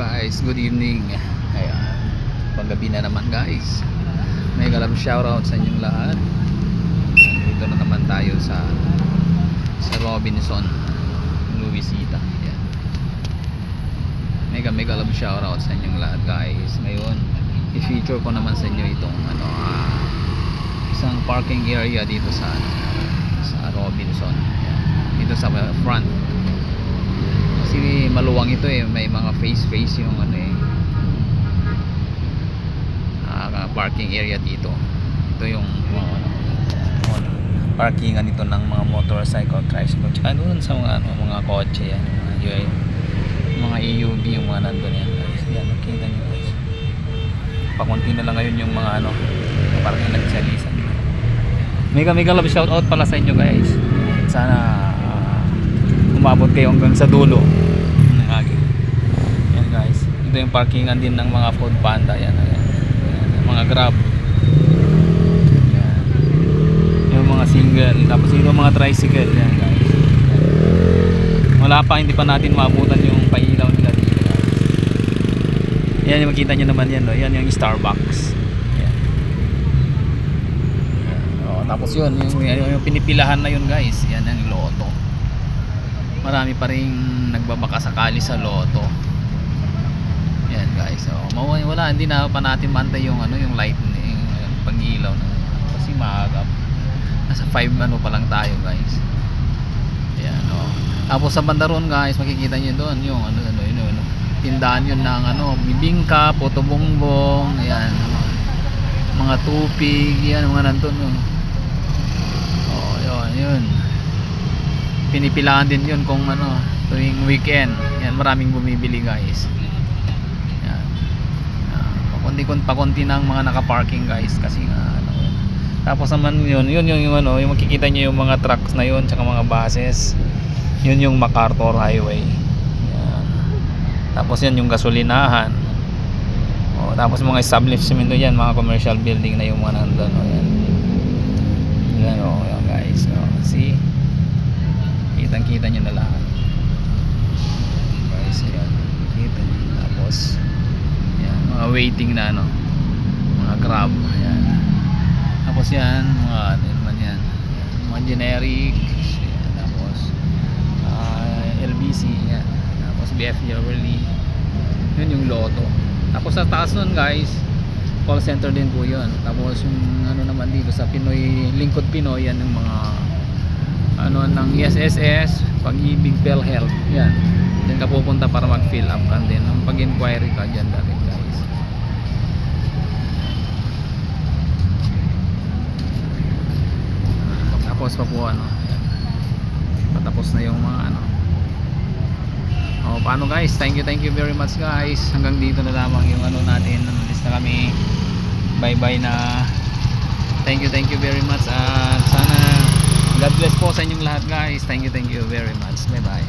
guys, good evening. Ayan, paggabi na naman guys. May galang shoutout sa inyong lahat. Dito na naman tayo sa Robinson, Luisita. Ayan. May galang shoutout sa inyong lahat guys. Ngayon, i-feature ko naman sa inyo itong isang parking area dito sa Robinson. Ayan. Dito sa front. Kasi maluwang ito eh, may mga face yung parking area dito. Ito yung parkingan nito ng mga motorcycle, tricycle, tsaka doon sa mga kotse yan, mga EUV yung mga nandun yan guys. Yan, nakita nyo guys, pakunti na lang ngayon yung mga parking nagsalisan. Mega love shout out pala sa inyo guys. Sana umabot kayo hanggang sa dulo. Yan guys, ito yung parkingan din ng mga food panda. Yan, mga grab. Yan. Yung mga single, tapos yung mga tricycle. Yan guys. Wala pa, hindi pa natin maabutan yung pailaw nila dito guys. Yan yung makita nyo naman yan, no? Yan yung Starbucks. Yan. Tapos yun yung pinipilahan na yun guys. Yan ang Lotto. Marami pa rin nagbabaka sakali sa Lotto. Yan guys. Wala, hindi na pa natin mantay yung yung light, yung pag-ilaw na. Kasi maaga. Nasa 5 pa lang tayo guys. Yan Tapos sa banda ron guys, makikita niyo doon yung tindahan yun ng bibingka, puto bongbong, ayan, mga tupig, yan mga nandun. Yun. Pinipilahan din yun kung tuwing weekend. Yan, maraming bumibili guys. Yan. Pakunti ng mga naka-parking guys kasi tapos naman yun yung makikita niyo yung mga trucks na yun tsaka mga buses. Yun yung MacArthur Highway. Yan. Tapos yan yung gasolinahan. Tapos mga establishment yan, mga commercial building na yung mga nandun. Yan yan guys. See? Kitang-kita nyo na lahat guys. Ayan, kita nyo. Tapos yan, mga waiting na mga grab. Ayan. Tapos yan mga mga generic. Ayan. Tapos LBC yan. Tapos BF Yearly. Yun yung Lotto. Tapos sa taas nun guys, call center din po yun. Tapos yung naman dito sa Pinoy, Lingkod Pinoy, yan yung mga ng SSS, Pag-ibig, PhilHealth. Yan. Diyan ka pupunta para mag-fill up ka din. Pag-inquiry ka dyan dati guys. Tapos pa po patapos na yung mga paano guys, thank you very much guys. Hanggang dito na lamang yung natin. Nalis na kami. Bye bye na. Thank you very much. At sana God bless po sa inyong lahat guys. Thank you very much. Bye bye.